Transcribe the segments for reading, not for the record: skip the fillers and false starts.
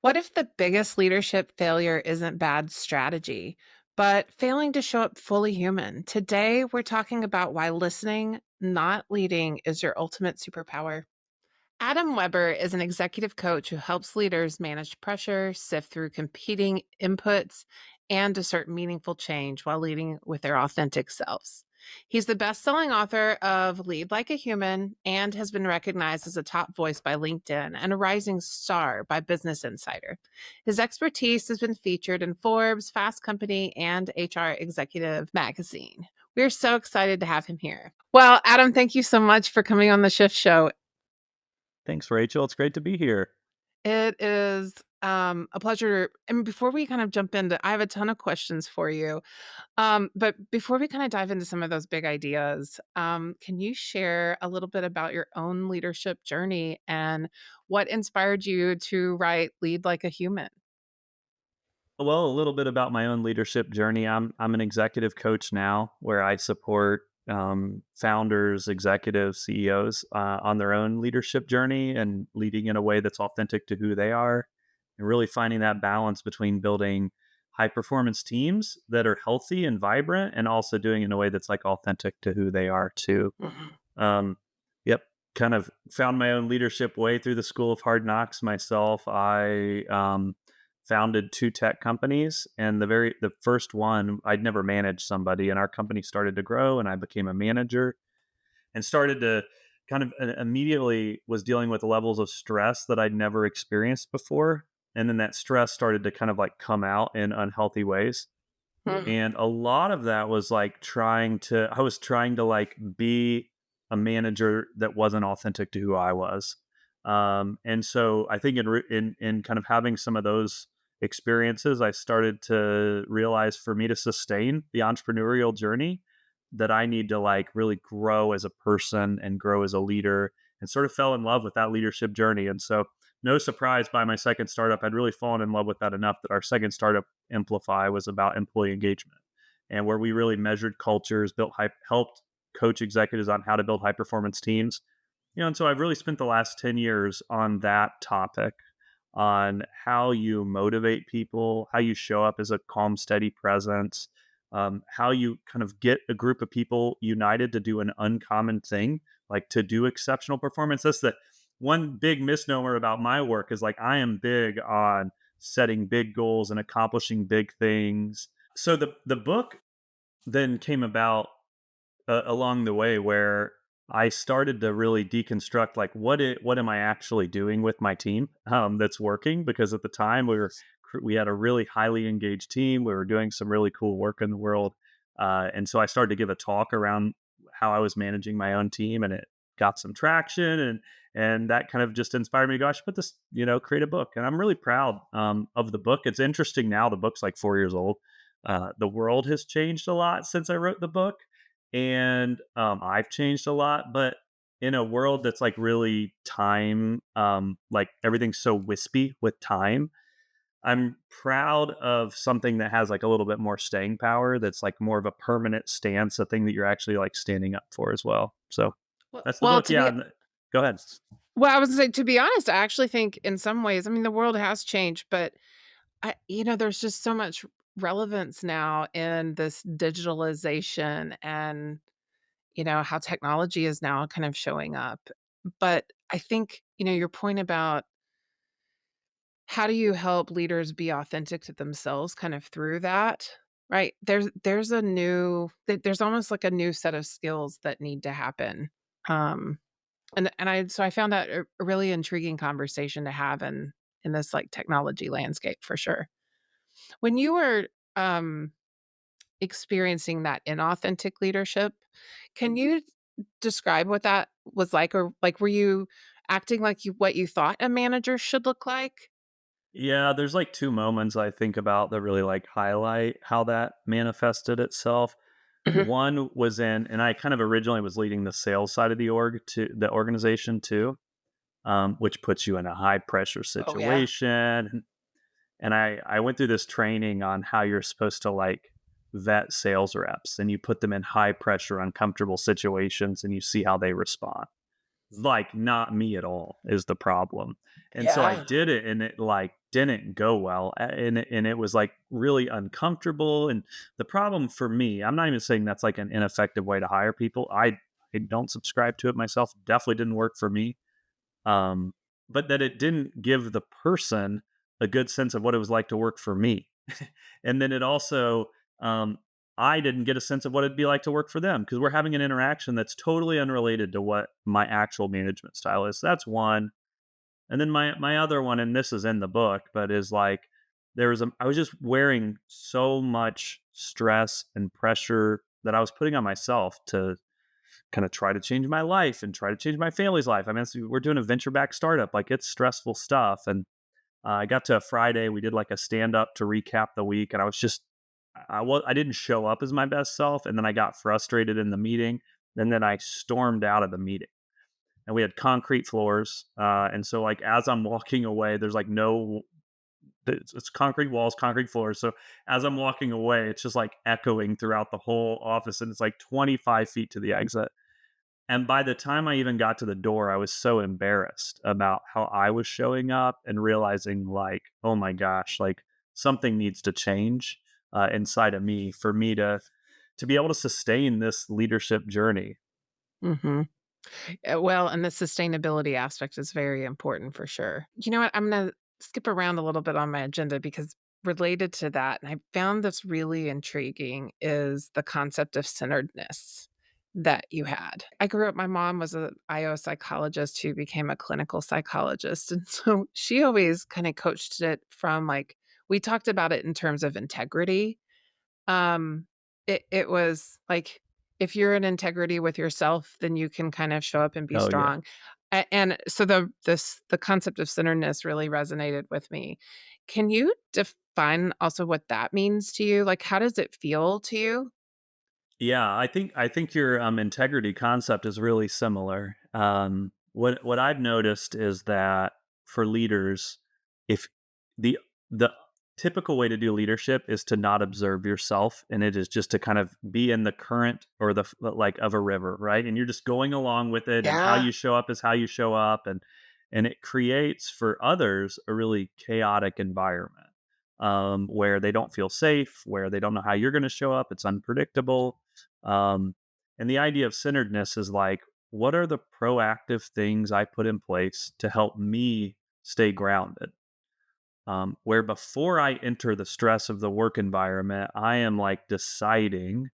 What if the biggest leadership failure isn't bad strategy, but failing to show up fully human? Today, we're talking about why listening, not leading, is your ultimate superpower. Adam Weber is an executive coach who helps leaders manage pressure, sift through competing inputs, and discern meaningful change while leading with their authentic selves. He's the best-selling author of Lead Like a Human and has been recognized as a top voice by LinkedIn and a rising star by Business Insider. His expertise has been featured in Forbes, Fast Company, and HR Executive Magazine. We're so excited to have him here. Well, Adam, thank you so much for coming on the Shift Show. Thanks, Rachel. It's great to be here. It is a pleasure. And before we kind of jump into, I have a ton of questions for you. But before we kind of dive into some of those big ideas, can you share a little bit about your own leadership journey and what inspired you to write Lead Like a Human? Well, a little bit about my own leadership journey. I'm an executive coach now, where I support founders, executives, CEOs on their own leadership journey and leading in a way that's authentic to who they are, and really finding that balance between building high performance teams that are healthy and vibrant, and also doing it in a way that's like authentic to who they are too. Mhm. Um, yep, kind of found my own leadership way through the School of Hard Knocks myself. I founded two tech companies, and the first one I'd never managed somebody, and our company started to grow, and I became a manager and started to kind of immediately was dealing with levels of stress that I'd never experienced before, and then that stress started to kind of like come out in unhealthy ways. Mhm. And a lot of that was like I was trying to like be a manager that wasn't authentic to who I was. And so I think in kind of having some of those experiences, I started to realize for me to sustain the entrepreneurial journey that I need to like really grow as a person and grow as a leader, and sort of fell in love with that leadership journey. And so no surprise, by my second startup, I'd really fallen in love with that enough that our second startup, Amplify, was about employee engagement, and where we really measured cultures, helped coach executives on how to build high performance teams. And so I've really spent the last 10 years on that topic, on how you motivate people, how you show up as a calm, steady presence, how you kind of get a group of people united to do an uncommon thing, like to do exceptional performance. That's the one big misnomer about my work, is like I am big on setting big goals and accomplishing big things. So the book then came about along the way, where I started to really deconstruct like what am I actually doing with my team that's working, because at the time we had a really highly engaged team. We were doing some really cool work in the world, and so I started to give a talk around how I was managing my own team, and it got some traction, and that kind of just inspired me to go, I should put this, create a book. And I'm really proud of the book. It's interesting now, the book's like 4 years old. The world has changed a lot since I wrote the book, and I've changed a lot, but in a world that's like really time, like everything's so wispy with time, I'm proud of something that has like a little bit more staying power, that's like more of a permanent stance, a thing that you're actually like standing up for as well. So Well, that's the well, book. to Yeah, be go ahead. I was gonna say, to be honest, I actually think in some ways, I mean, the world has changed, but there's just so much relevance now in this digitalization and, how technology is now kind of showing up. But I think, your point about how do you help leaders be authentic to themselves kind of through that, right? There's almost like a new set of skills that need to happen. Um, and I found that a really intriguing conversation to have in this like technology landscape for sure. When you were, experiencing that inauthentic leadership, can you describe what that was like? Or, like, were you acting like what you thought a manager should look like? Yeah, there's like two moments I think about that really like highlight how that manifested itself. Mhm. One was and I kind of originally was leading the sales side of the organization too, which puts you in a high pressure Oh, yeah. situation. And I went through this training on how you're supposed to like vet sales reps, and you put them in high pressure, uncomfortable situations, and you see how they respond. Like, not me at all is the problem. And so I Yeah. did it, and it like didn't go well, and it was like really uncomfortable. And the problem for me, I'm not even saying that's like an ineffective way to hire people. I don't subscribe to it myself. Definitely didn't work for me. Um, but that it didn't give the person a good sense of what it was like to work for me. And then it also, um, I didn't get a sense of what it'd be like to work for them because we're having an interaction that's totally unrelated to what my actual management style is. That's one. And then my other one, and this is in the book, but is like I was just wearing so much stress and pressure that I was putting on myself to kind of try to change my life and try to change my family's life. I mean, we're doing a venture back startup, like it's stressful stuff. And I got to a Friday, we did like a stand up to recap the week, and I was just I didn't show up as my best self, and then I got frustrated in the meeting, and then I stormed out of the meeting. And we had concrete floors, and so like as I'm walking away, there's like no it's concrete walls, concrete floors. So as I'm walking away, it's just like echoing throughout the whole office, and it's like 25 feet to the exit. And by the time I even got to the door, I was so embarrassed about how I was showing up and realizing, like, oh my gosh, like something needs to change inside of me for me to be able to sustain this leadership journey. Mhm. Well, and the sustainability aspect is very important for sure. You know what? I'm gonna skip around a little bit on my agenda because related to that, and I found this really intriguing, is the concept of centeredness that you had. I grew up, my mom was a IO psychologist who became a clinical psychologist. And so she always kind of coached it from like, we talked about it in terms of integrity. um, it was like, if you're in integrity with yourself, then you can kind of show up and be Oh yeah. strong. And so the concept of centeredness really resonated with me. Can you define also what that means to you? Like, how does it feel to you? Yeah, I think your integrity concept is really similar. What I've noticed is that for leaders, if the the typical way to do leadership is to not observe yourself, and it is just to kind of be in the current or like of a river, right? And you're just going along with it, and how Yeah. you show up is how you show up, and it creates for others a really chaotic environment where they don't feel safe, where they don't know how you're going to show up. It's unpredictable. um, and the idea of centeredness is like, what are the proactive things I put in place to help me stay grounded? Where before I enter the stress of the work environment, I am like deciding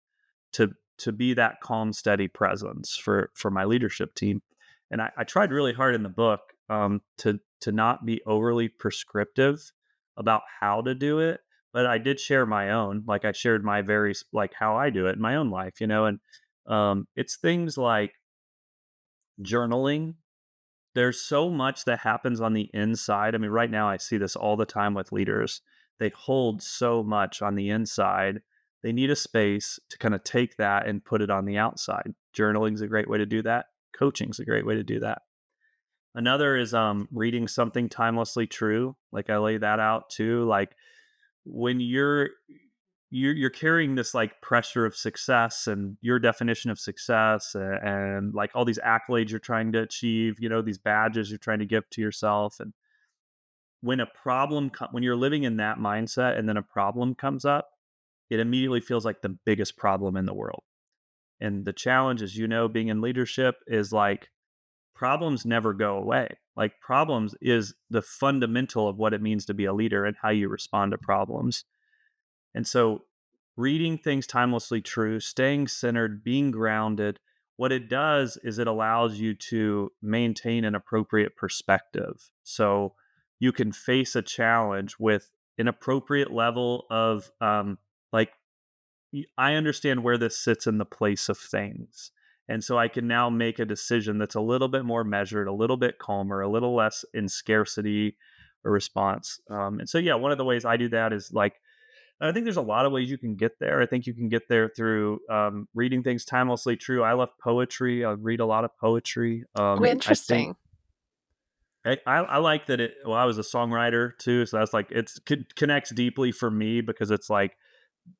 to be that calm, steady presence for my leadership team. And I tried really hard in the book to not be overly prescriptive about how to do it, but I did share my own. Like I shared my like how I do it in my own life, and it's things like journaling. There's so much that happens on the inside. I mean, right now I see this all the time with leaders. They hold so much on the inside. They need a space to kind of take that and put it on the outside. Journaling is a great way to do that. Coaching is a great way to do that. Another is reading something timelessly true. Like I lay that out too. Like when you're carrying this like pressure of success and your definition of success, and like all these accolades you're trying to achieve, these badges you're trying to give to yourself. And when when you're living in that mindset and then a problem comes up, it immediately feels like the biggest problem in the world. And the challenge is, being in leadership is like problems never go away. Like problems is the fundamental of what it means to be a leader and how you respond to problems. And so, reading things timelessly true, staying centered, being grounded, what it does is it allows you to maintain an appropriate perspective. So, you can face a challenge with an appropriate level of, like, I understand where this sits in the place of things. And so I can now make a decision that's a little bit more measured, a little bit calmer, a little less in scarcity or response. And so, yeah, one of the ways I do that is like, I think there's a lot of ways you can get there. I think you can get there through reading things timelessly true. I love poetry. I read a lot of poetry. Oh, I think interesting. I like that it. Well, I was a songwriter too, so that's like connects deeply for me because it's like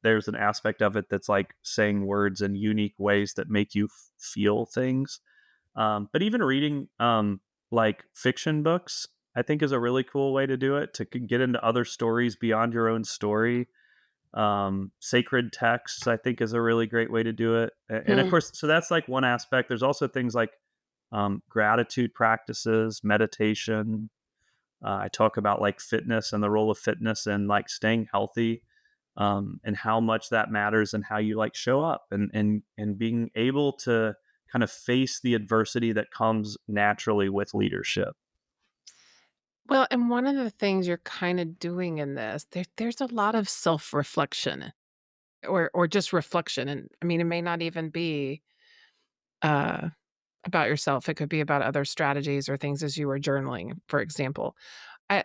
there's an aspect of it that's like saying words in unique ways that make you feel things. But even reading like fiction books, I think is a really cool way to do it, to get into other stories beyond your own story. Sacred texts, I think, is a really great way to do it. And of Hmm. course, so that's like one aspect. There's also things like gratitude practices, meditation. I talk about like fitness and the role of fitness and like staying healthy, and how much that matters and how you like show up, and being able to kind of face the adversity that comes naturally with leadership. Well, and one of the things you're kind of doing in this, there's a lot of self-reflection or just reflection. And I mean, it may not even be uh, about yourself. It could be about other strategies or things as you were journaling, for example.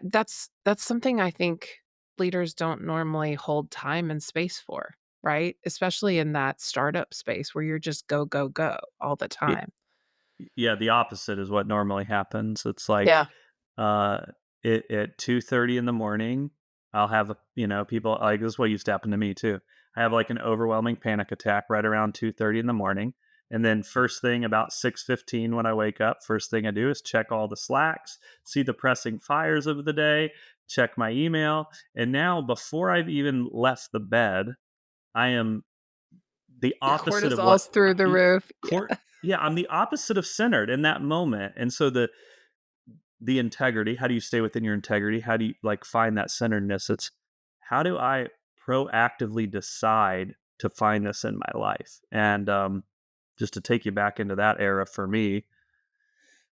That's something I think leaders don't normally hold time and space for, right? Especially in that startup space where you're just go, go, go all the It, time. yeah, the opposite is what normally happens. It's like Yeah. uh, at 2:30 in the morning, I'll have people like this. Is what used to happen to me too. I have like an overwhelming panic attack right around 2:30 in the morning, and then first thing about 6:15 when I wake up, first thing I do is check all the slacks, see the pressing fires of the day, check my email, and now before I've even left the bed, I am the Your opposite of what cortisol's through the roof. court. Yeah. Yeah, I'm the opposite of centered in that moment, and so the integrity, how do you stay within your integrity? How do you like find that centeredness? It's how do I proactively decide to find this in my life? And just to take you back into that era for me,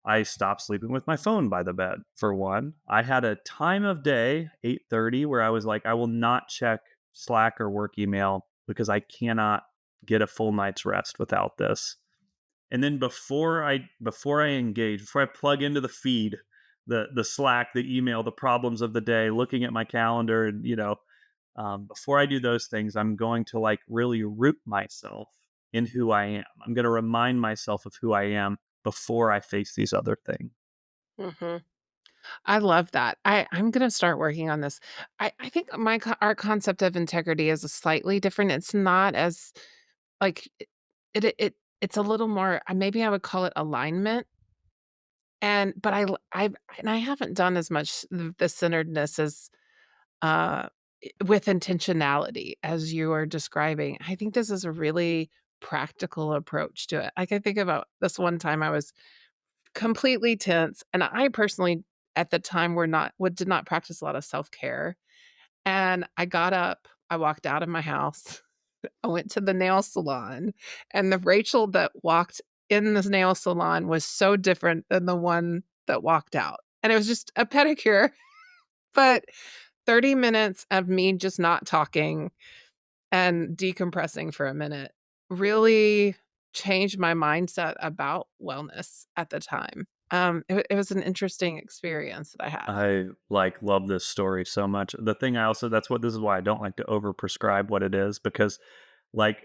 I stopped sleeping with my phone by the bed. For one, I had a time of day, 8:30, where I was like, I will not check Slack or work email because I cannot get a full night's rest without this. And then before I engage, before I plug into the feed, the Slack, the email, the problems of the day, looking at my calendar, and before I do those things, I'm going to like really root myself in who I am. I'm going to remind myself of who I am before I face these other things. Mhm. I love that. I'm gonna start working on this. I think our concept of integrity is a slightly different. It's not as like it's a little more. Maybe I would call it alignment. But I haven't done as much the centeredness as uh with intentionality as you are describing. I think this is a really practical approach to it. I can think about this one time I was completely tense, and I personally, at the time, did not practice a lot of self-care, and I got up, I walked out of my house, I went to the nail salon, and the Rachel that walked in this nail salon was so different than the one that walked out, and it was just a pedicure, but 30 minutes of me just not talking and decompressing for a minute really changed my mindset about wellness at the time. It was an interesting experience that I had. I like love this story so much. The thing I also that's what this is why I don't like to over prescribe what it is, because like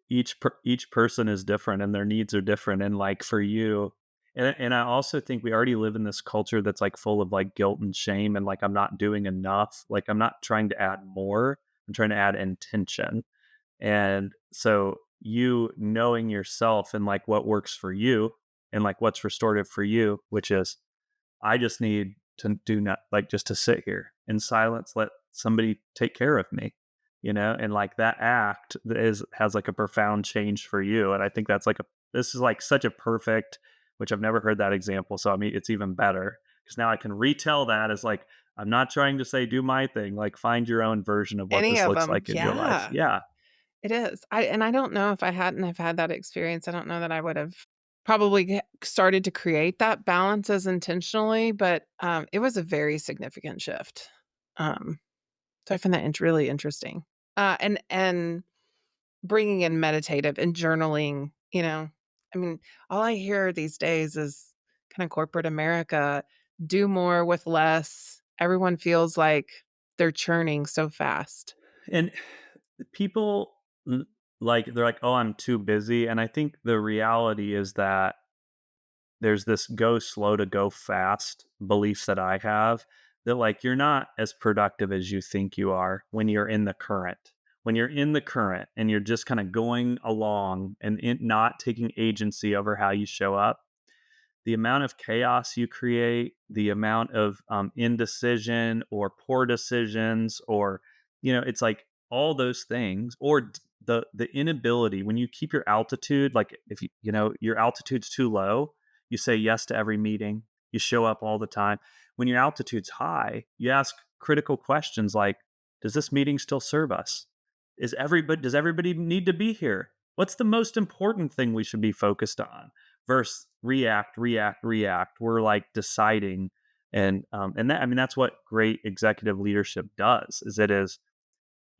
each person is different and their needs are different, and like for you, and I also think we already live in this culture that's like full of like guilt and shame, and like I'm not doing enough, like I'm not trying to add more, I'm trying to add intention. And so you knowing yourself and like what works for you and like what's restorative for you, which is I just need to do not like just to sit here in silence, let somebody take care of me, and like that act is has like a profound change for you. And I think that's like this is like such a perfect, which I've never heard that example. So I mean, it's even better because now I can retell that as like, I'm not trying to say do my thing, like find your own version of what Any this of looks them, like in your life. yeah, Yeah. it is. I don't know if I hadn't have had that experience, I don't know that I would have probably started to create that balance as intentionally, but, it was a very significant shift. Um, so I find that really interesting. And bringing in meditative and journaling, I mean, all I hear these days is kinda corporate America, do more with less. Everyone feels like they're churning so fast. And people like they're like, oh, I'm too busy. And I think the reality is that there's this go slow to go fast belief that I have, that like you're not as productive as you think you are when you're in the current. When you're in the current and you're just kind of going along and not taking agency over how you show up, the amount of chaos you create, the amount of indecision or poor decisions, or it's like all those things, or the inability when you keep your altitude, like if your altitude's too low, you say yes to every meeting, you show up all the time. When your altitude's high, you ask critical questions like, does this meeting still serve us? Does everybody need to be here? What's the most important thing we should be focused on? Versus react, react, react. We're like deciding, and that, I mean, that's what great executive leadership does. Is it is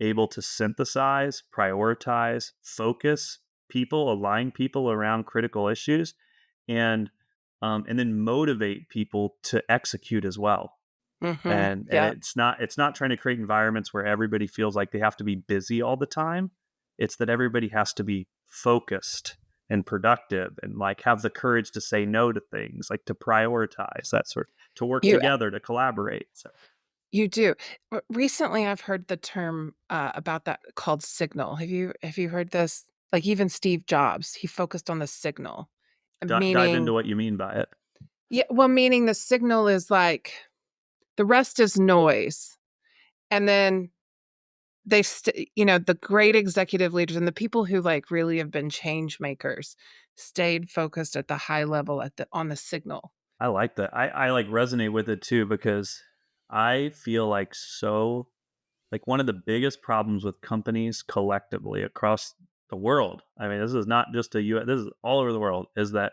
able to synthesize, prioritize, focus people, align people around critical issues, and and then motivate people to execute as well. And Yep. it's not trying to create environments where everybody feels like they have to be busy all the time. It's that everybody has to be focused and productive, and like have the courage to say no to things, like to prioritize that sort, to work You together, to collaborate. So you do. Recently, I've heard the term, about that called signal. Have you heard this? Like, even Steve Jobs, he focused on the signal, dive into meaning what you mean by it. yeah, well, meaning the signal is like the rest is noise, and then the great executive leaders and the people who, like, really have been change makers stayed focused at the high level at the on the signal. I like that. I like resonate with it too, because I feel like like one of the biggest problems with companies collectively across the world. I mean, this is not just a US, this is all over the world, is that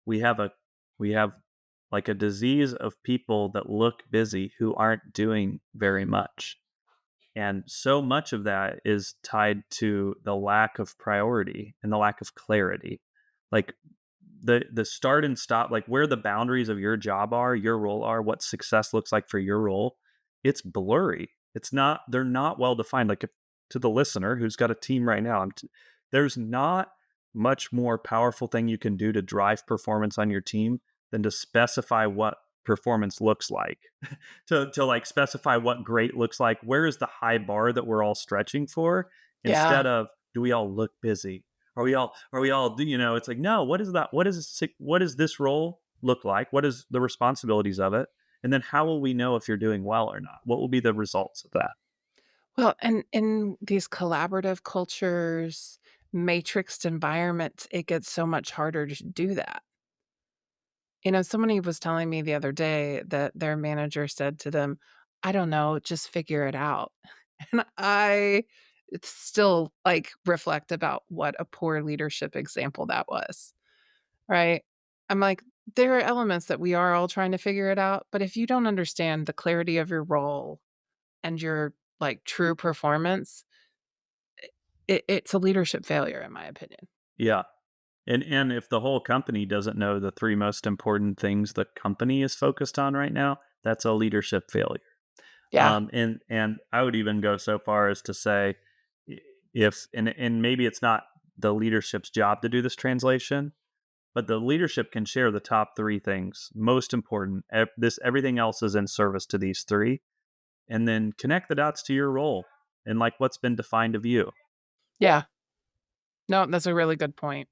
we have a we have like a disease of people that look busy who aren't doing very much. And so much of that is tied to the lack of priority and the lack of clarity. Like the start and stop, like where the boundaries of your job are, your role are, what success looks like for your role, it's blurry. They're not well defined. Like, if, to the listener who's got a team right now, there's not much more powerful thing you can do to drive performance on your team than to specify what performance looks like. To like specify what great looks like. Where is the high bar that we're all stretching for, Yeah. instead of, do we all look busy? Are we all it's like, no, what is that? What does this role look like? What is the responsibilities of it? And then how will we know if you're doing well or not? What will be the results of that? Well, and in these collaborative cultures, matrixed environments, it gets so much harder to do that. Somebody was telling me the other day that their manager said to them, "I don't know, just figure it out." And I it's still, like, reflect about what a poor leadership example that was, right? I'm like, there are elements that we are all trying to figure it out, but if you don't understand the clarity of your role and your, like, true performance, it's a leadership failure in my opinion. Yeah. And if the whole company doesn't know the three most important things the company is focused on right now, that's a leadership failure. Yeah, And I would even go so far as to say, if and maybe it's not the leadership's job to do this translation, but the leadership can share the top three things most important. Everything else is in service to these three, and then connect the dots to your role and like what's been defined of you. yeah. No, that's a really good point.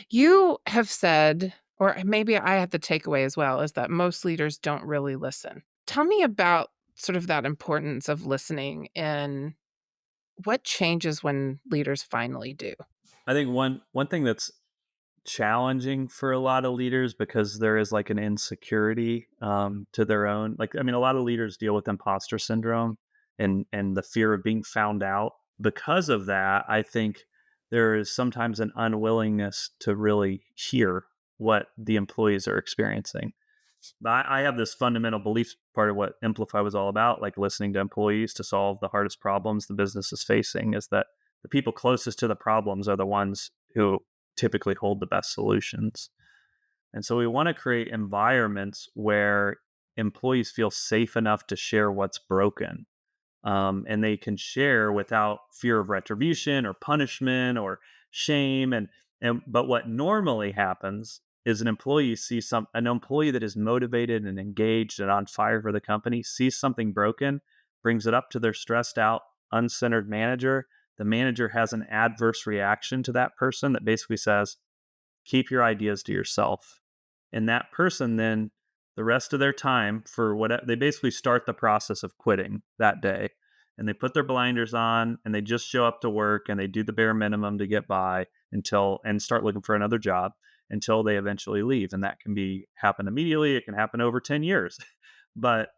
You have said, or maybe I have the takeaway as well, is that most leaders don't really listen. Tell me about sort of that importance of listening and what changes when leaders finally do. I think one thing that's challenging for a lot of leaders, because there is like an insecurity to their own, like, I mean, a lot of leaders deal with imposter syndrome and the fear of being found out. Because of that, I think there is sometimes an unwillingness to really hear what the employees are experiencing. I have this fundamental belief, part of what Amplify was all about, like listening to employees to solve the hardest problems the business is facing, is that the people closest to the problems are the ones who typically hold the best solutions. And so we want to create environments where employees feel safe enough to share what's broken, and they can share without fear of retribution or punishment or shame. And but what normally happens is an employee that is motivated and engaged and on fire for the company sees something broken, brings it up to their stressed out, uncentered manager. The manager has an adverse reaction to that person that basically says, keep your ideas to yourself. And that person then, the rest of their time for what they basically start the process of quitting that day. And they put their blinders on and they just show up to work and they do the bare minimum to get by until and start looking for another job until they eventually leave. And that can be happen immediately. It can happen over 10 years. But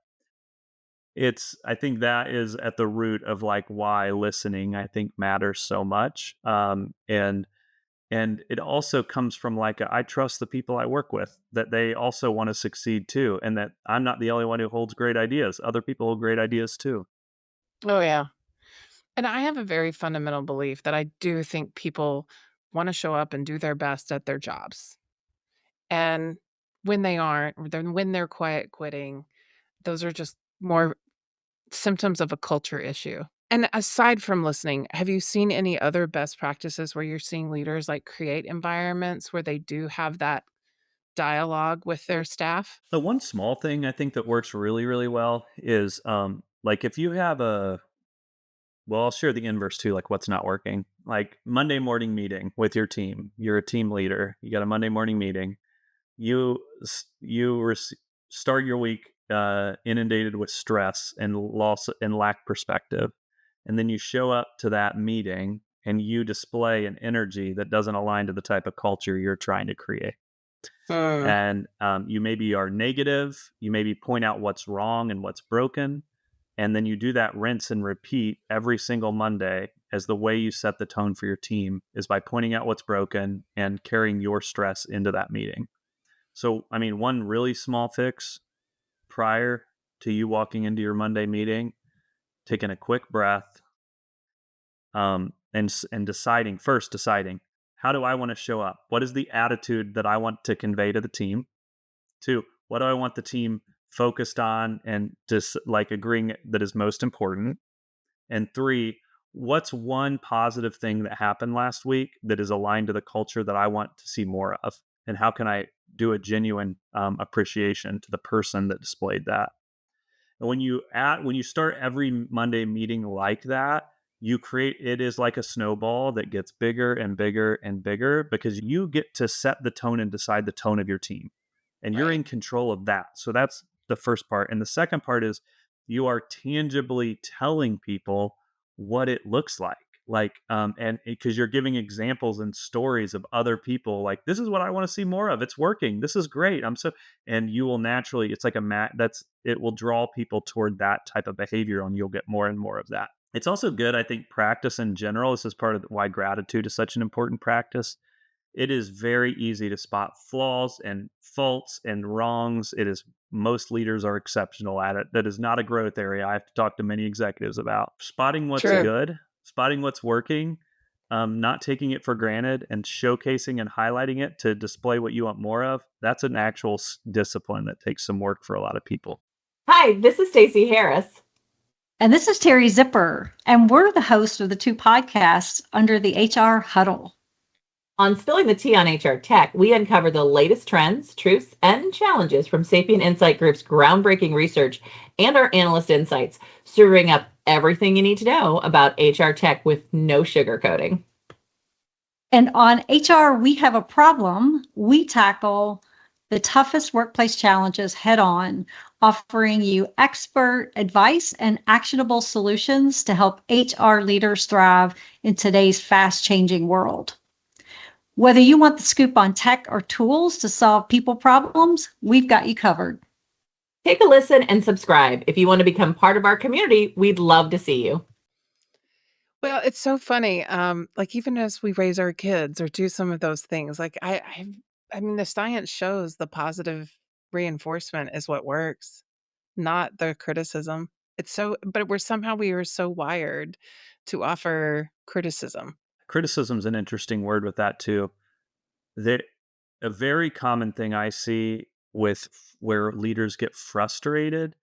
I think that is at the root of like why listening I think matters so much. And it also comes from like I trust the people I work with that they also want to succeed too, and that I'm not the only one who holds great ideas. Other people hold great ideas too. Oh, yeah. And I have a very fundamental belief that I do think people wanna show up and do their best at their jobs. And when they aren't, or then when they're quiet quitting, those are just more symptoms of a culture issue. And aside from listening, have you seen any other best practices where you're seeing leaders, like, create environments where they do have that dialogue with their staff? The one small thing I think that works really, really well is like if you have a well, I'll share the inverse too, like what's not working. Like Monday morning meeting with your team. You're a team leader. You got a Monday morning meeting. You start your week inundated with stress and loss and lack perspective, and then you show up to that meeting and you display an energy that doesn't align to the type of culture you're trying to create. Mm, And you maybe are negative, you maybe point out what's wrong and what's broken, and then you do that rinse and repeat every single Monday as the way you set the tone for your team is by pointing out what's broken and carrying your stress into that meeting. So, I mean, one really small fix prior to you walking into your Monday meeting, taking a quick breath, and deciding how do I want to show up? What is the attitude that I want to convey to the team? Two, what do I want the team focused on and just like agreeing that is most important? And three, what's one positive thing that happened last week that is aligned to the culture that I want to see more of? And how can I do a genuine appreciation to the person that displayed that? And when you start every Monday meeting like that, you create it is like a snowball that gets bigger and bigger and bigger because you get to set the tone and decide the tone of your team. And you're right. in control of that. So that's the first part. And the second part is you are tangibly telling people what it looks like. And because you're giving examples and stories of other people, like, this is what I want to see more of. It's working. This is great. And you will naturally, it's like it will draw people toward that type of behavior and you'll get more and more of that. It's also good, I think, practice in general. This is part of why gratitude is such an important practice. It is very easy to spot flaws and faults and wrongs. Most leaders are exceptional at it. That is not a growth area I have to talk to many executives about. Spotting what's True. good, spotting what's working, not taking it for granted, and showcasing and highlighting it to display what you want more of. That's an actual discipline that takes some work for a lot of people. Hi, this is Stacey Harris. And this is Terry Zipper, and we're the host of the two podcasts under the HR Huddle. On Spilling the Tea on HR Tech, we uncover the latest trends, truths, and challenges from Sapient Insight Group's groundbreaking research and our analyst insights, serving up everything you need to know about HR tech with no sugarcoating. And on HR, we have a problem. We tackle the toughest workplace challenges head on, offering you expert advice and actionable solutions to help HR leaders thrive in today's fast changing world. Whether you want the scoop on tech or tools to solve people problems, we've got you covered. Take a listen and subscribe. If you want to become part of our community, we'd love to see you. Well, it's so funny, like, even as we raise our kids or do some of those things, like, I mean, the science shows the positive reinforcement is what works, not the criticism. But we are so wired to offer criticism. Criticism's an interesting word with that too. That a very common thing I see with where leaders get frustrated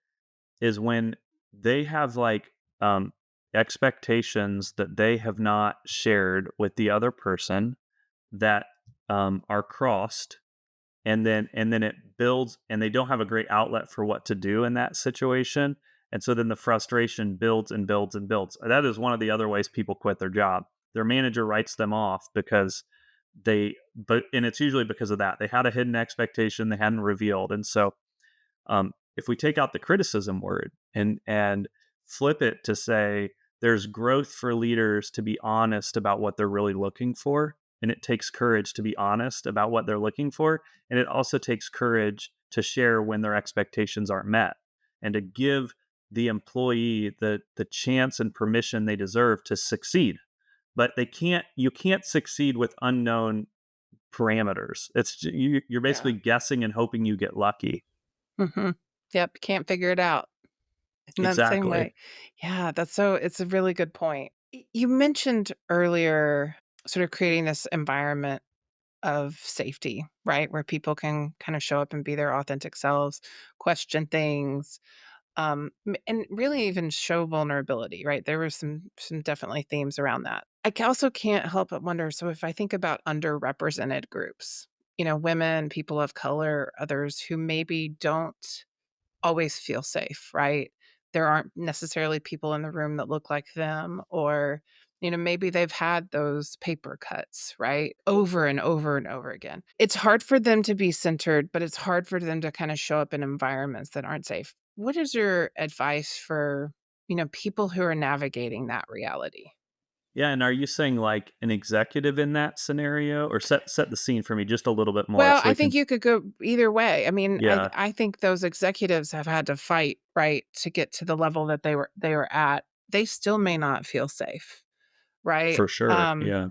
is when they have like expectations that they have not shared with the other person that are crossed, and then it builds and they don't have a great outlet for what to do in that situation, and so then the frustration builds and builds and builds. That is one of the other ways people quit their job. Their manager writes them off because and it's usually because of that. They had a hidden expectation they hadn't revealed. And so if we take out the criticism word and flip it to say there's growth for leaders to be honest about what they're really looking for, and it takes courage to be honest about what they're looking for, and it also takes courage to share when their expectations aren't met, and to give the employee the chance and permission they deserve to succeed. But you can't succeed with unknown parameters. You're Yeah. basically guessing and hoping you get lucky. Mhm. Yep, can't figure it out in that same Exactly. way. Yeah, it's a really good point. You mentioned earlier sort of creating this environment of safety, right? Where people can kind of show up and be their authentic selves, question things, and really even show vulnerability, right? There were some definitely themes around that. Also can't help but wonder, so if I think about underrepresented groups, women, people of color, others who maybe don't always feel safe, right? There aren't necessarily people in the room that look like them, or maybe they've had those paper cuts, right? Over and over and over again. It's hard for them to be centered, but it's hard for them to kind of show up in environments that aren't safe. What is your advice for, people who are navigating that reality? Yeah, and are you saying like an executive in that scenario, or set the scene for me just a little bit more Well, so I we think can? you could go either way. I mean, I Yeah, I think those executives have had to fight, right, to get to the level that they were at. They still may not feel safe, right? for sure. Yeah,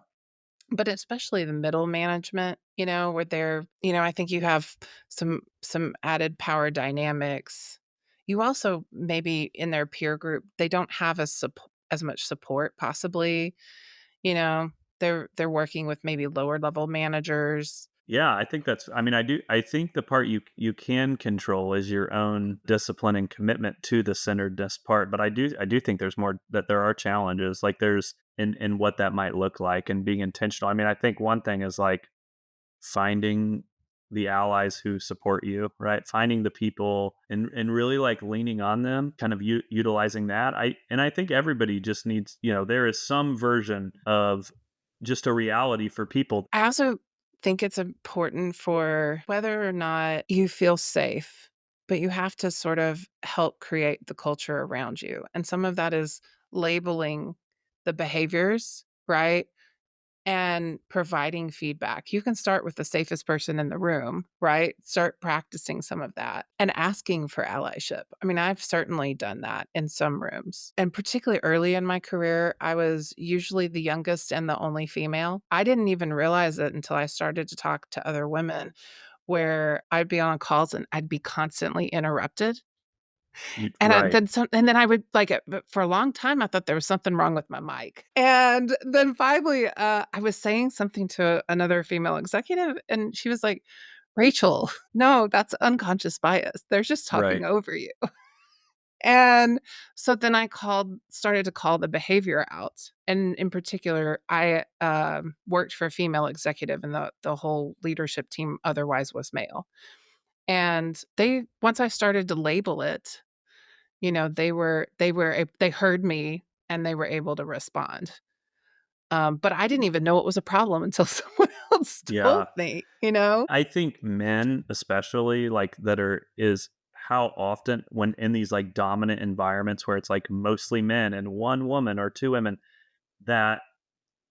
But especially the middle management, where I think you have some added power dynamics. You also maybe in their peer group, they don't have as much support possibly, you know. They're working with maybe lower level managers. yeah. I think that's. I mean, I think the part you can control is your own discipline and commitment to the centeredness part. But I do think there's more, that there are challenges, like there's in what that might look like and being intentional. I mean, I think one thing is like finding the allies who support you, right? Finding the people and really like leaning on them, kind of utilizing that. I think everybody just needs, there is some version of just a reality for people. I also think it's important for whether or not you feel safe, but you have to sort of help create the culture around you. And some of that is labeling the behaviors, right? And providing feedback. You can start with the safest person in the room, right? Start practicing some of that and asking for allyship. I mean, I've certainly done that in some rooms. And particularly early in my career, I was usually the youngest and the only female. I didn't even realize it until I started to talk to other women, where I'd be on calls and I'd be constantly interrupted. And Right, then I would like it, but for a long time, I thought there was something wrong with my mic. And then finally, I was saying something to another female executive, and she was like, "Rachel, no, that's unconscious bias. They're just talking right. over you." And so then I started to call the behavior out. And in particular, I worked for a female executive, and the whole leadership team otherwise was male. And once I started to label it, they heard me and they were able to respond. But I didn't even know it was a problem until someone else told Yeah. me, you know? I think men, especially like that are, is how often when in these like dominant environments where it's like mostly men and one woman or two women, that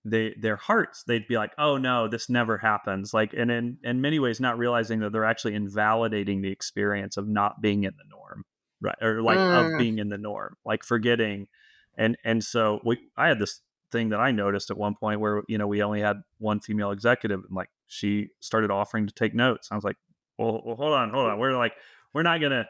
their hearts, they'd be like, oh no, this never happens, like, and in many ways not realizing that they're actually invalidating the experience of not being in the norm, right? Or like of Mm, being in the norm, like forgetting. And so I had this thing that I noticed at one point where, we only had one female executive, and like she started offering to take notes. I was like, well, hold on, we're not gonna,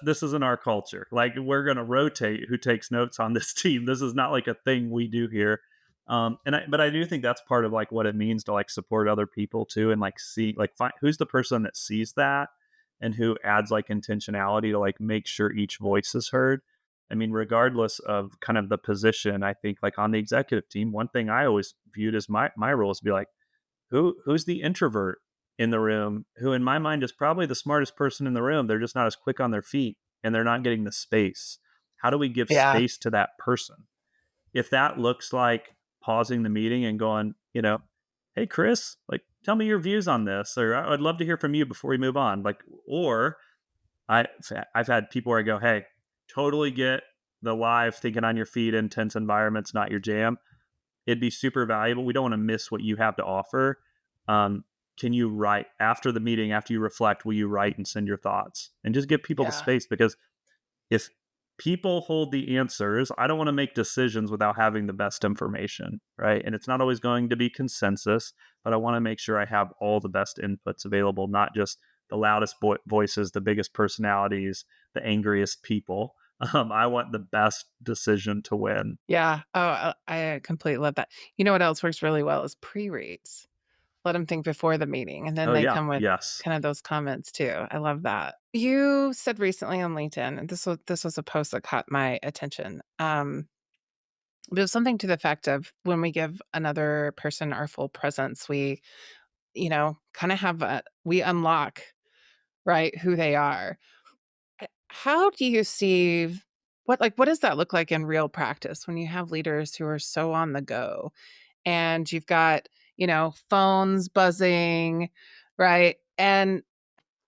this isn't our culture. Like, we're gonna rotate who takes notes on this team. This is not like a thing we do here. But I do think that's part of like what it means to like support other people too, and like see, like, find who's the person that sees that and who adds like intentionality to like make sure each voice is heard. I mean, regardless of kind of the position, I think like on the executive team, one thing I always viewed as my role is to be like, who's the introvert in the room, who in my mind is probably the smartest person in the room. They're just not as quick on their feet and they're not getting the space. How do we give yeah. space to that person? If that looks like pausing the meeting and going, hey, Chris, like, tell me your views on this, or I'd love to hear from you before we move on. Like, or I've had people where I go, hey, totally get the live thinking on your feet, intense environments, not your jam. It'd be super valuable. We don't want to miss what you have to offer. Um, can you write after the meeting, after you reflect, will you write and send your thoughts and just give people the Yeah. space? Because if people hold the answers, I don't want to make decisions without having the best information, right? And it's not always going to be consensus, but I want to make sure I have all the best inputs available, not just the loudest voices, the biggest personalities, the angriest people. I want the best decision to win. Yeah. Oh, I completely love that. You know what else works really well is pre-reads. Let them think before the meeting, and then Oh they yeah, come with yes. kind of those comments too. I love that. You said recently on LinkedIn, and this was a post that caught my attention. But it was something to the effect of when we give another person our full presence, we, kind of we unlock, right, who they are. How do you see what does that look like in real practice when you have leaders who are so on the go and you've got, phones buzzing, right? And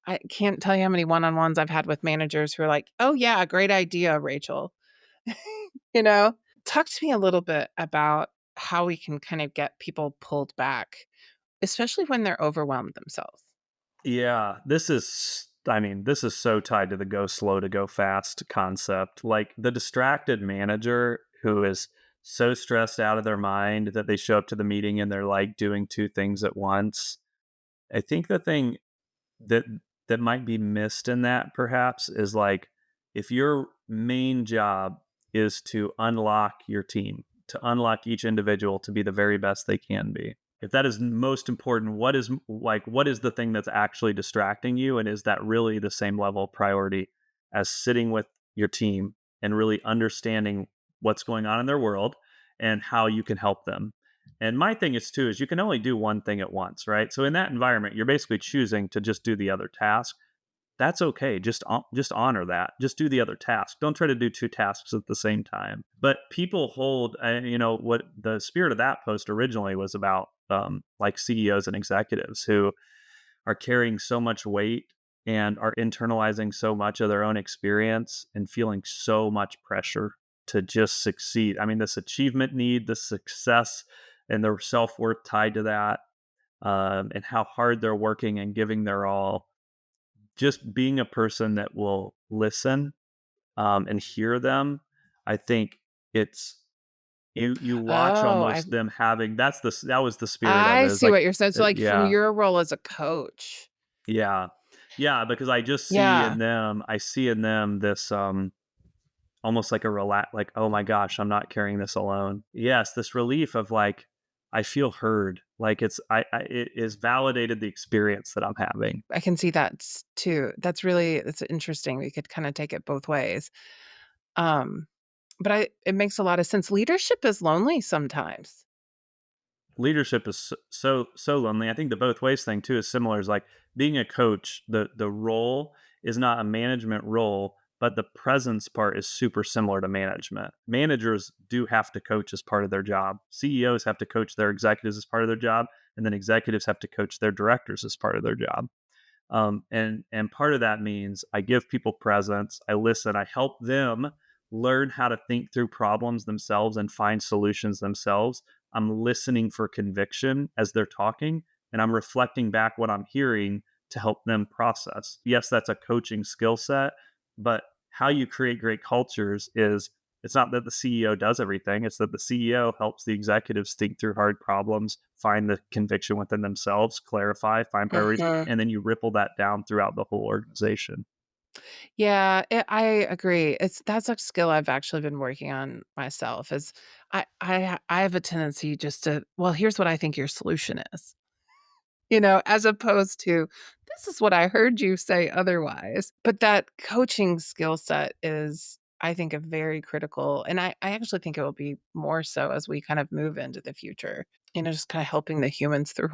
I can't tell you how many one-on-ones I've had with managers who are like, "Oh yeah, great idea, Rachel." You know? Talk to me a little bit about how we can kind of get people pulled back, especially when they're overwhelmed themselves. Yeah, this is so tied to the go slow to go fast concept. Like the distracted manager who is so stressed out of their mind that they show up to the meeting and they're like doing two things at once. I think the thing that might be missed in that perhaps is like if your main job is to unlock your team, to unlock each individual to be the very best they can be, if that is most important, what is the thing that's actually distracting you, and is that really the same level of priority as sitting with your team and really understanding what's going on in their world and how you can help them. And my thing is too is you can only do one thing at once, right? So in that environment, you're basically choosing to just do the other task. That's okay. Just honor that. Just do the other task. Don't try to do two tasks at the same time. But people hold, what the spirit of that post originally was about, like CEOs and executives who are carrying so much weight and are internalizing so much of their own experience and feeling so much pressure to just succeed. I mean, this achievement need, the success, and their self worth tied to that, and how hard they're working and giving their all. Just being a person that will listen, and hear them. I think it's you watch Oh, I almost them having that was the spirit of I it. It's see like, what you're saying. So, like, from yeah, your role as a coach. yeah. Yeah, because Yeah, I see in them this, almost like a like, "Oh my gosh, I'm not carrying this alone." Yes, this relief of like, I feel heard. Like it is validated the experience that I'm having. I can see that too. That's interesting. We could kinda take it both ways. Um, but it makes a lot of sense. Leadership is lonely sometimes. Leadership is so lonely. I think the both ways thing too is similar. Is like being a coach. The role is not a management role, but the presence part is super similar to management. Managers do have to coach as part of their job. CEOs have to coach their executives as part of their job, and then executives have to coach their directors as part of their job. And part of that means I give people presence, I listen, I help them learn how to think through problems themselves and find solutions themselves. I'm listening for conviction as they're talking, and I'm reflecting back what I'm hearing to help them process. Yes, that's a coaching skill set, but how you create great cultures is it's not that the CEO does everything, it's that the CEO helps the executives think through hard problems, find the conviction within themselves, clarify, find priorities, Mhm. and then you ripple that down throughout the whole organization. Yeah, I agree. That's a skill I've actually been working on myself is I have a tendency just to, well, here's what I think your solution is. As opposed to, "This is what I heard you say otherwise." But that coaching skill set is, I think, a very critical, and I actually think it will be more so as we kind of move into the future, just kinda helping the humans through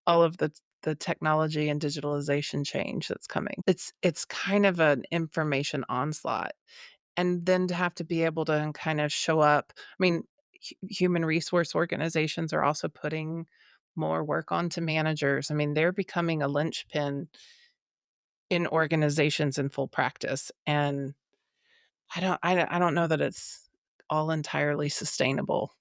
all of the technology and digitalization change that's coming. It's kind of an information onslaught, and then to have to be able to kind of show up. I mean, human resource organizations are also putting more work onto managers. I mean, they're becoming a linchpin in organizations in full practice, and I don't know that it's all entirely sustainable.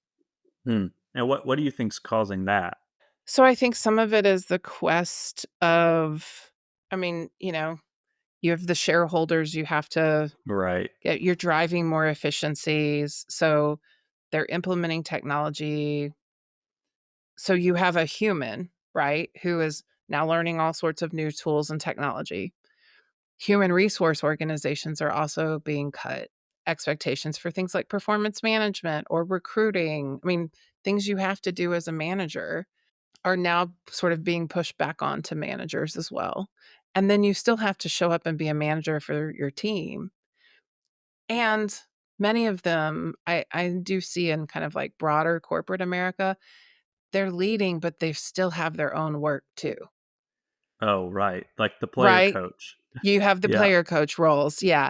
Hmm. And what do you think's causing that? So I think some of it is the quest of, I mean, you have the shareholders, you have to Right. you're driving more efficiencies. So they're implementing technology. So you have a human, right, who is now learning all sorts of new tools and technology. Human resource organizations are also being cut. Expectations for things like performance management or recruiting, I mean, things you have to do as a manager are now sort of being pushed back onto managers as well. And then you still have to show up and be a manager for your team. And many of them, I do see in kind of like broader corporate America, they're leading, but they still have their own work too, Oh, right. Like the player right? coach. You have the Yeah. player coach roles, yeah.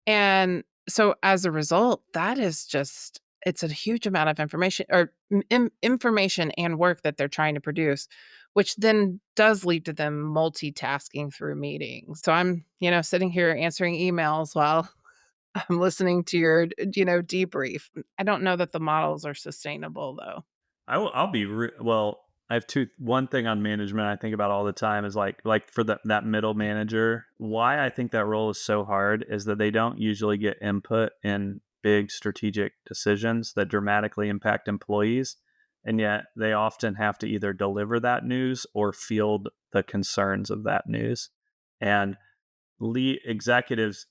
And so as a result, that is just it's a huge amount of information or information and work that they're trying to produce, which then does lead to them multitasking through meetings. So I'm, sitting here answering emails while I'm listening to your, debrief. I don't know that the models are sustainable though. I'll be well. I have one thing on management I think about all the time is like for that middle manager. Why I think that role is so hard is that they don't usually get input in big strategic decisions that dramatically impact employees, and yet they often have to either deliver that news or field the concerns of that news. And lead executives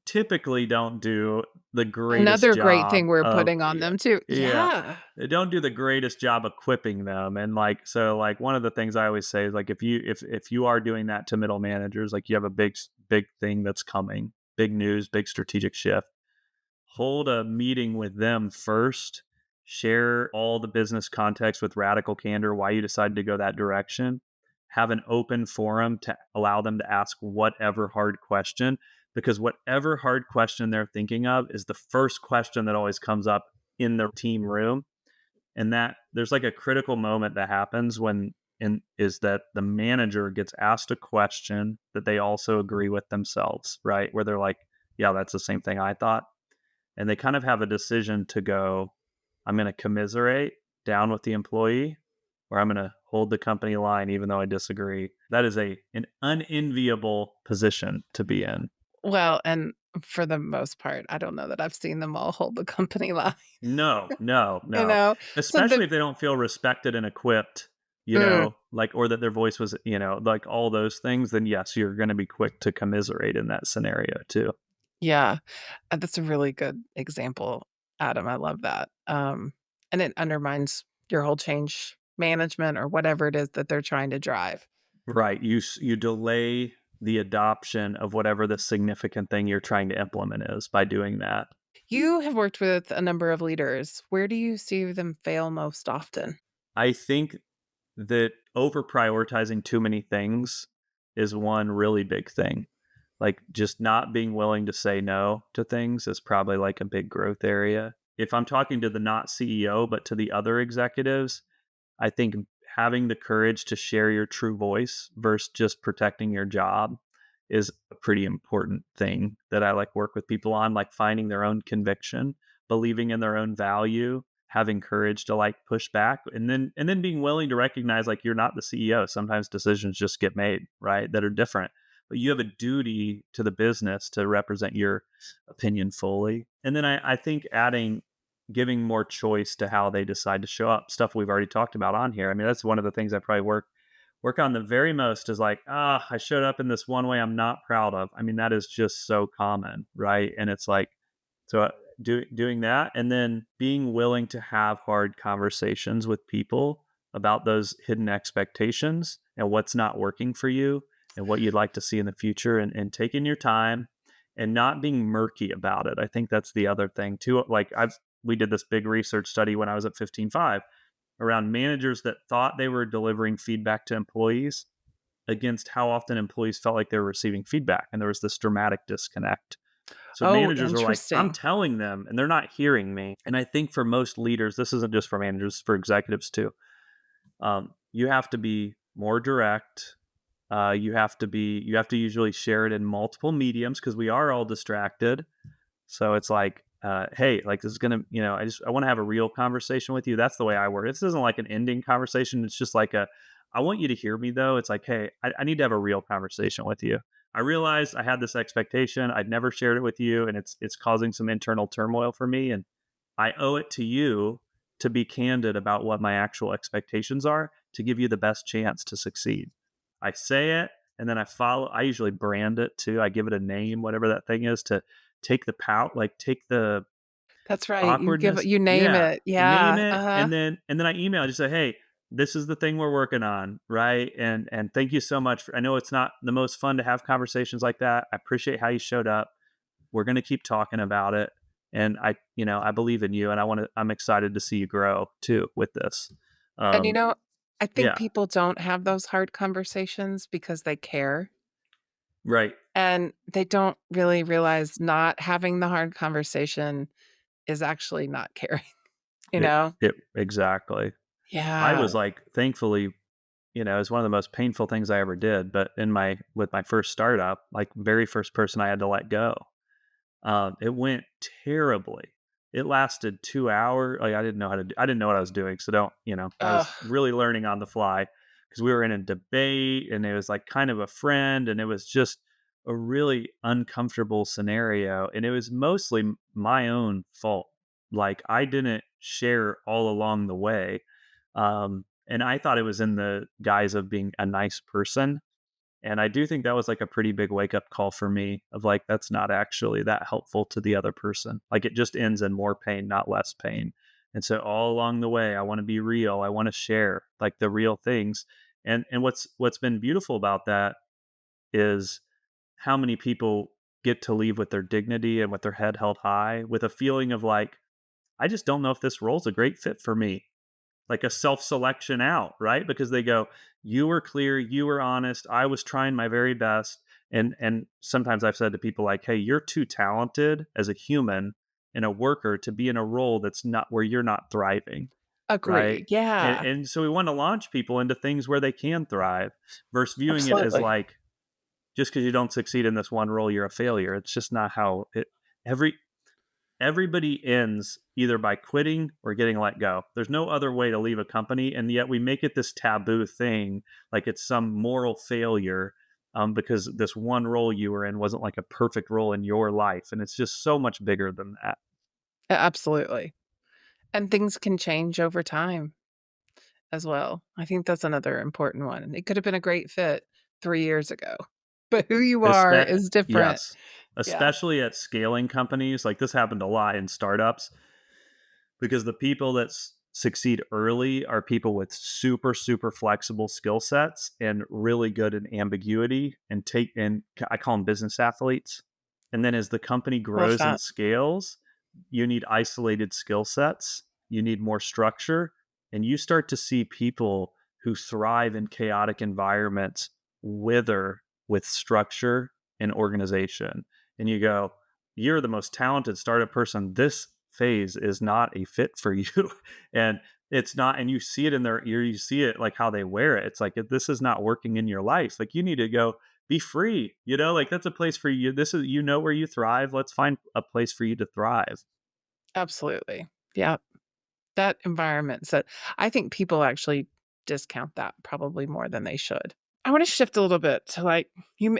typically don't do the greatest Another great job thing we're of putting on them too. yeah, Yeah. they don't do the greatest job equipping them. And like so like one of the things I always say is like if you are doing that to middle managers, like you have a big thing that's coming, big news, big strategic shift, hold a meeting with them first, share all the business context with radical candor, why you decided to go that direction, have an open forum to allow them to ask whatever hard question, because whatever hard question they're thinking of is the first question that always comes up in the team room. And that there's like a critical moment that happens when is that the manager gets asked a question that they also agree with themselves, right? Where they're like, yeah, that's the same thing I thought, and they kind of have a decision to go, I'm going to commiserate down with the employee, or I'm going to hold the company line even though I disagree. That is an unenviable position to be in. Well, and for the most part, I don't know that I've seen them all hold the company line, No, no, you no. know? So Especially if they don't feel respected and equipped, mm, like, or that their voice was, like all those things, then yes, you're going to be quick to commiserate in that scenario too. yeah, that's a really good example, Adam, I love that. And it undermines your whole change management or whatever it is that they're trying to drive. Right. You delay the adoption of whatever the significant thing you're trying to implement is by doing that. You have worked with a number of leaders. Where do you see them fail most often? I think that over prioritizing too many things is one really big thing. Like just not being willing to say no to things is probably like a big growth area. If I'm talking to the not CEO, but to the other executives, I think having the courage to share your true voice versus just protecting your job is a pretty important thing that I like work with people on, like finding their own conviction, believing in their own value, having courage to like push back, and then being willing to recognize like you're not the CEO. Sometimes decisions just get made, right? That are different. But you have a duty to the business to represent your opinion fully. And then I think giving more choice to how they decide to show up, stuff we've already talked about on here. I mean, that's one of the things I probably work on the very most is like, I showed up in this one way I'm not proud of. I mean, that is just so common, right? And it's like, so doing that, and then being willing to have hard conversations with people about those hidden expectations and what's not working for you and what you'd like to see in the future, and taking your time and not being murky about it. I think that's the other thing too. Like we did this big research study when I was at 15.5 around managers that thought they were delivering feedback to employees against how often employees felt like they were receiving feedback. And there was this dramatic disconnect. So Oh, managers are like, I'm interesting. telling them and they're not hearing me. And I think for most leaders, this isn't just for managers, for executives too. You have to be more direct. You have to usually share it in multiple mediums because we are all distracted. So it's like, hey, like this is gonna, I want to have a real conversation with you. That's the way I work. This isn't like an ending conversation. It's just like I want you to hear me though. It's like, hey, I need to have a real conversation with you. I realized I had this expectation. I'd never shared it with you, and it's causing some internal turmoil for me. And I owe it to you to be candid about what my actual expectations are to give you the best chance to succeed. I say it and then I follow. I usually brand it too. I give it a name, whatever that thing is, to take the pout, like take the That's right. awkwardness. You name Yeah, it. name Yeah. it, Uh-huh. and then I email. I just say, hey, this is the thing we're working on, right? And thank you so much. I know it's not the most fun to have conversations like that. I appreciate how you showed up. We're going to keep talking about it, and I believe in you, and I'm excited to see you grow too with this. And, Um, I think yeah, people don't have those hard conversations because they care, right. and they don't really realize not having the hard conversation is actually not caring, you It know? it exactly. I Yeah. was like, thankfully, it's one of the most painful things I ever did. But with my first startup, like very first person I had to let go, it went terribly. It lasted 2 hours. Like I didn't know what I was doing. So don't, I Ugh. was really learning on the fly because we were in a debate and it was like kind of a friend and it was just a really uncomfortable scenario. And it was mostly my own fault. Like I didn't share all along the way. And I thought it was in the guise of being a nice person, and I do think that was like a pretty big wake up call for me of like, that's not actually that helpful to the other person. Like it just ends in more pain, not less pain. And so all along the way, I want to be real. I want to share like the real things. And what's been beautiful about that is how many people get to leave with their dignity and with their head held high with a feeling of like, I just don't know if this role's a great fit for me, like a self-selection out, right? Because they go, you were clear, you were honest, I was trying my very best. And sometimes I've said to people like, hey, you're too talented as a human and a worker to be in a role that's not where you're not thriving, right? Agree. and, Yeah. and so we want to launch people into things where they can thrive versus viewing it as Absolutely. like, just because you don't succeed in this one role you're a failure. It's just not how it every everybody ends either by quitting or getting let go. There's no other way to leave a company, and yet we make it this taboo thing, like it's some moral failure, because this one role you were in wasn't like a perfect role in your life, and it's just so much bigger than that. Absolutely. And things can change over time as well. I think that's another important one. It could have been a great fit 3 years ago, but who you are is different. Yes, Yeah. especially at scaling companies. Like this happened a lot in startups because the people that succeed early are people with super super flexible skill sets and really good in ambiguity and I call them business athletes. And then as the company Love grows and that. scales, you need isolated skill sets, you need more structure, and you start to see people who thrive in chaotic environments wither with structure and organization. And you go, you're the most talented startup person. This phase is not a fit for you. And it's not, and you see it in their ear, you see it like how they wear it. It's like, if this is not working in your life, like you need to go be free, like that's a place for you. This is, where you thrive. Let's find a place for you to thrive. Absolutely. Yeah. That environment. So I think people actually discount that probably more than they should. I want to shift a little bit to like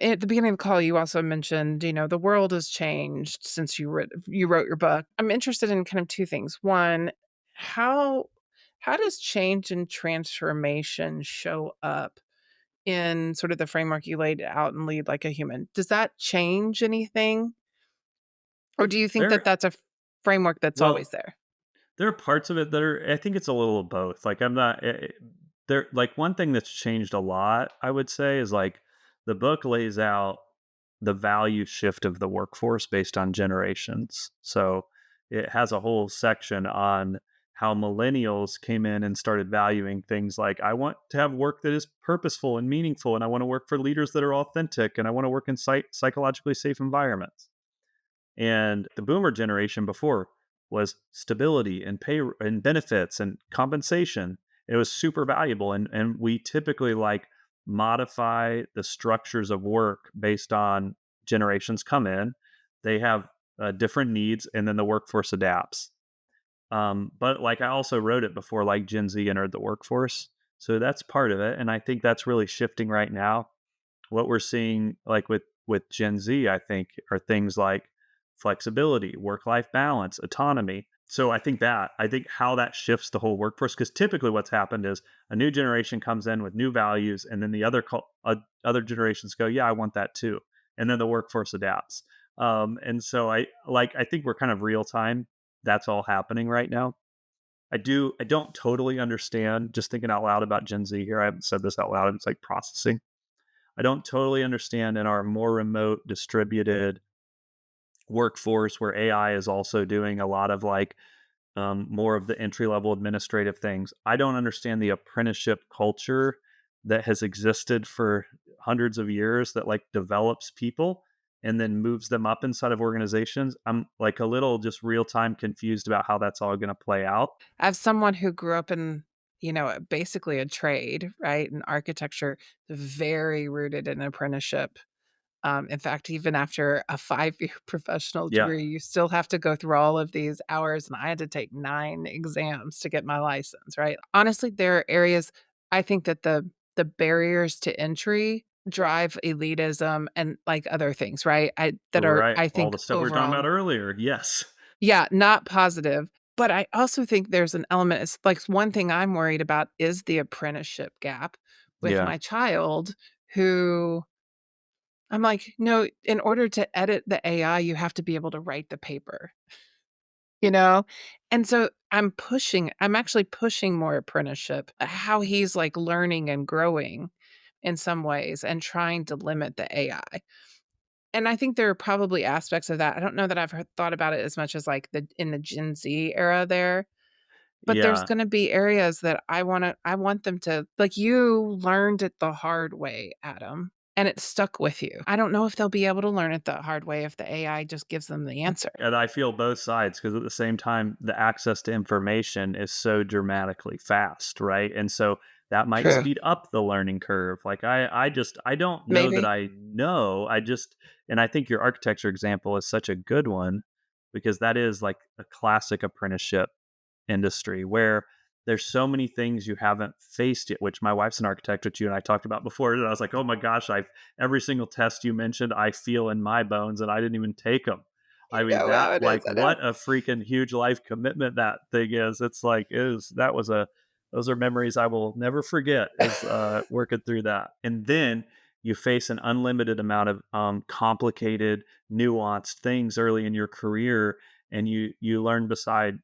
at the beginning of the call. You also mentioned, the world has changed since you wrote your book. I'm interested in kind of two things. One, how how does change and transformation show up in sort of the framework you laid out and Lead Like a Human? Does that change anything, or do you think that There, that's a framework that's well, always there? there are parts of it that are, I think it's a little of both. Like I'm not there. Like one thing that's changed a lot, I would say, is like the book lays out the value shift of the workforce based on generations. So it has a whole section on how millennials came in and started valuing things like, I want to have work that is purposeful and meaningful, and I want to work for leaders that are authentic, and I want to work in psychologically safe environments. And the boomer generation before was stability and pay and benefits and compensation. it was super valuable. And we typically like modify the structures of work based on generations come in, they have different needs, and then the workforce adapts. But like I also wrote it before like Gen Z entered the workforce. So that's part of it. And I think that's really shifting right now. What we're seeing like with Gen Z, I think, are things like flexibility, work-life balance, autonomy. So I think how that shifts the whole workforce, because typically what's happened is a new generation comes in with new values, and then the other generations go, yeah, I want that too, and then the workforce adapts. And so I think we're kind of real time. That's all happening right now. I don't totally understand, just thinking out loud about Gen Z here. I haven't said this out loud. It's like processing. I don't totally understand in our more remote distributed workforce where AI is also doing a lot of like more of the entry level administrative things. I don't understand the apprenticeship culture that has existed for hundreds of years that like develops people and then moves them up inside of organizations. I'm like a little just real time confused about how that's all going to play out. As someone who grew up in, basically a trade, right, in architecture, very rooted in apprenticeship. In fact, even after a 5-year professional Yeah. degree, you still have to go through all of these hours, and I had to take 9 exams to get my license, right? Honestly, there are areas I think that the barriers to entry drive elitism and, like, other things, right? That are, Right. I All think, the stuff we were talking overall about earlier. Yes. yeah, not positive, but I also think there's an element it's like one thing I'm worried about is the apprenticeship gap with Yeah. my child who I'm like, "No, in order to edit the AI, you have to be able to write the paper," you know? And so I'm actually pushing more apprenticeship, how he's, like, learning and growing in some ways and trying to limit the AI. And I think there are probably aspects of that. I don't know that I've thought about it as much as, like, in the Gen Z era there, but there's Yeah. gonna be areas that I want them to like, you learned it the hard way, Adam, and it stuck with you. I don't know if they'll be able to learn it the hard way if the AI just gives them the answer. And I feel both sides because at the same time, the access to information is so dramatically fast, right? And so that might True. speed up the learning curve. Like I don't know that Maybe. I know. And I think your architecture example is such a good one because that is like a classic apprenticeship industry where there's so many things you haven't faced yet, which my wife's an architect, which you and I talked about before. And I was like, oh my gosh, I've every single test you mentioned, I feel in my bones and I didn't even take them. I You mean, know that how it is, like I know. what a freaking huge life commitment that thing is. It's like is that was a those are memories I will never forget is working through that. And then you face an unlimited amount of complicated, nuanced things early in your career, and you learn beside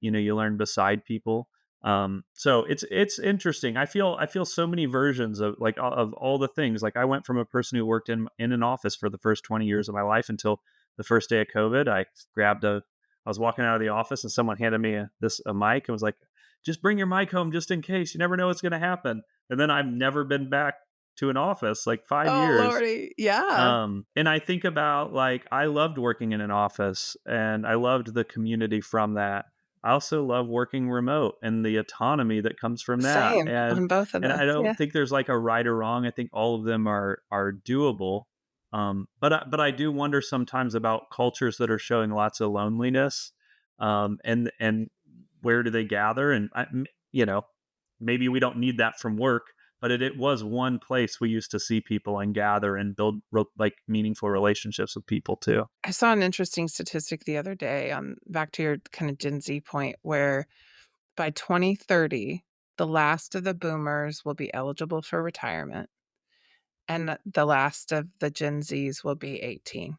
people. So it's interesting. I feel so many versions of like of all the things. Like I went from a person who worked in an office for the first 20 years of my life until the first day of COVID. I was walking out of the office and someone handed me a mic and was like, just bring your mic home just in case. You never know what's going to happen. And then I've never been back to an office like five Oh, years. lordy. Yeah. And I think about like I loved working in an office and I loved the community from that. I also love working remote and the autonomy that comes from that. Same on both of And those, I yeah. don't think there's like a right or wrong. I think all of them are doable. But I do wonder sometimes about cultures that are showing lots of loneliness. And where do they gather? You know, maybe we don't need that from work, but it was one place we used to see people and gather and build like meaningful relationships with people too. I saw an interesting statistic the other day on back to your kind of Gen Z point where by 2030, the last of the boomers will be eligible for retirement and the last of the Gen Zs will be 18.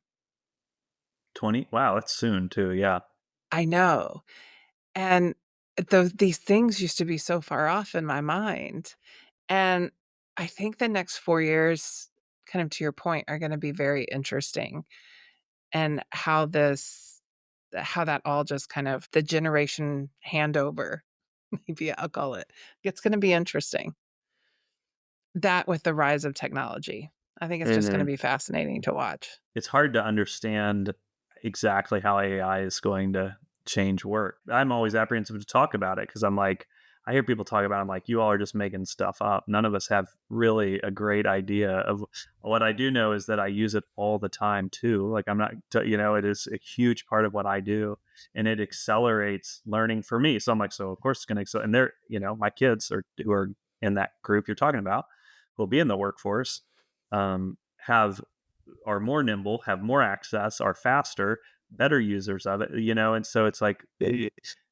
20, wow, that's soon too. Yeah. I know. And these things used to be so far off in my mind. And I think the next 4 years, kind of to your point, are gonna be very interesting and how that all just kind of the generation handover, maybe I'll call it. It's gonna be interesting. That with the rise of technology. I think it's And just gonna then be fascinating to watch. it's hard to understand exactly how AI is going to change work. I'm always apprehensive to talk about it because I'm like, I hear people talk about. I'm like, you all are just making stuff up. None of us have really a great idea of what I do know is that I use it all the time too. Like I'm not, it is a huge part of what I do, and it accelerates learning for me. So I'm like, so of course it's going to accelerate. And they're, my kids are who are in that group you're talking about, will be in the workforce, have are more nimble, have more access, are faster, better users of it, and so it's like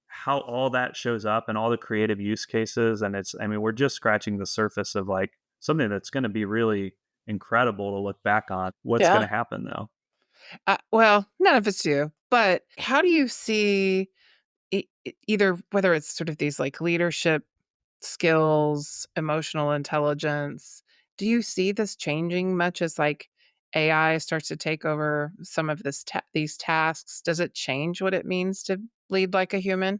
how all that shows up and all the creative use cases. And we're just scratching the surface of like something that's going to be really incredible to look back on. What's going Yeah. to happen though? Well, none of us do. But how do you see either whether it's sort of these like leadership skills, emotional intelligence, do you see this changing much as like AI starts to take over some of these tasks? Does it change what it means to lead like a human?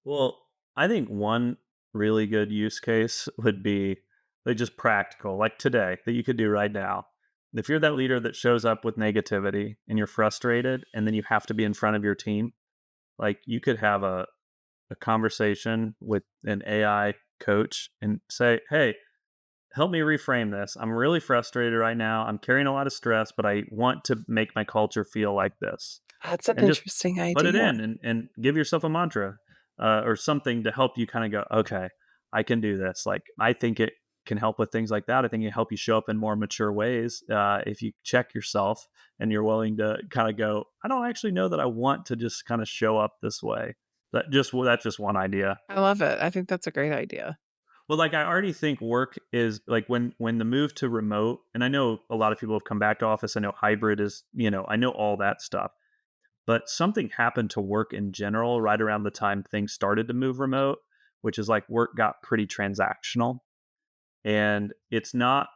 Well, I think one really good use case would be like just practical, like today, that you could do right now. If you're that leader that shows up with negativity and you're frustrated and then you have to be in front of your team, like you could have a conversation with an AI coach and say, hey, help me reframe this. I'm really frustrated right now. I'm carrying a lot of stress, but I want to make my culture feel like this. That's an And just interesting put it idea. in and give yourself a mantra or something to help you kind of go, okay, I can do this. Like, I think it can help with things like that. I think it can help you show up in more mature ways if you check yourself and you're willing to kind of go, I don't actually know that I want to just kind of show up this way. That's just one idea. I love it. I think that's a great idea. Well, like I already think work is like when the move to remote, and I know a lot of people have come back to office. I know hybrid is, I know all that stuff. But something happened to work in general right around the time things started to move remote, which is like work got pretty transactional. And it's not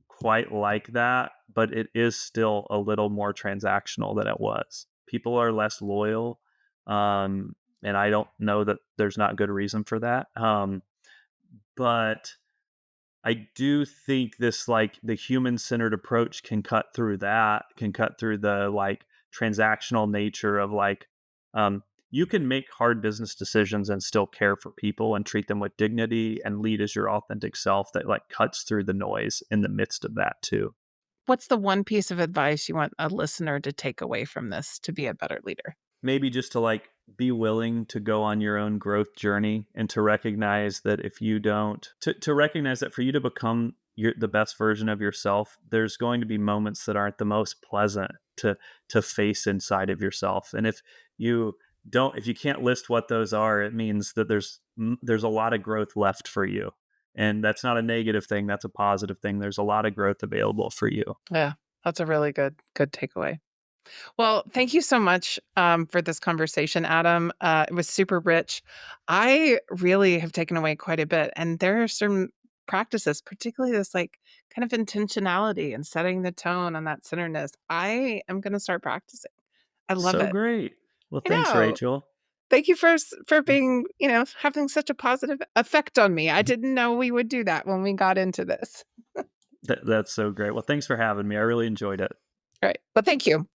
quite like that, but it is still a little more transactional than it was. People are less loyal. And I don't know that there's not good reason for that. But I do think this like the human centered approach can cut through that, can cut through the like transactional nature of like you can make hard business decisions and still care for people and treat them with dignity and lead as your authentic self that like cuts through the noise in the midst of that too. What's the one piece of advice you want a listener to take away from this to be a better leader? Maybe just to like be willing to go on your own growth journey and to recognize that if you don't to recognize that for you to become the best version of yourself, there's going to be moments that aren't the most pleasant to face inside of yourself. And you if you can't list what those are, it means that there's a lot of growth left for you. And that's not a negative thing, that's a positive thing. There's a lot of growth available for you. Yeah, that's a really good takeaway. Well, thank you so much for this conversation, Adam. It was super rich. I really have taken away quite a bit, and there are some practices, particularly this like kind of intentionality and setting the tone on that centeredness. I am going to start practicing. I love So it. great. Well, I thanks, know. Rachel. Thank you for being, having such a positive effect on me. I didn't know we would do that when we got into this. That's so great. Well, thanks for having me. I really enjoyed it. All right. Well, thank you.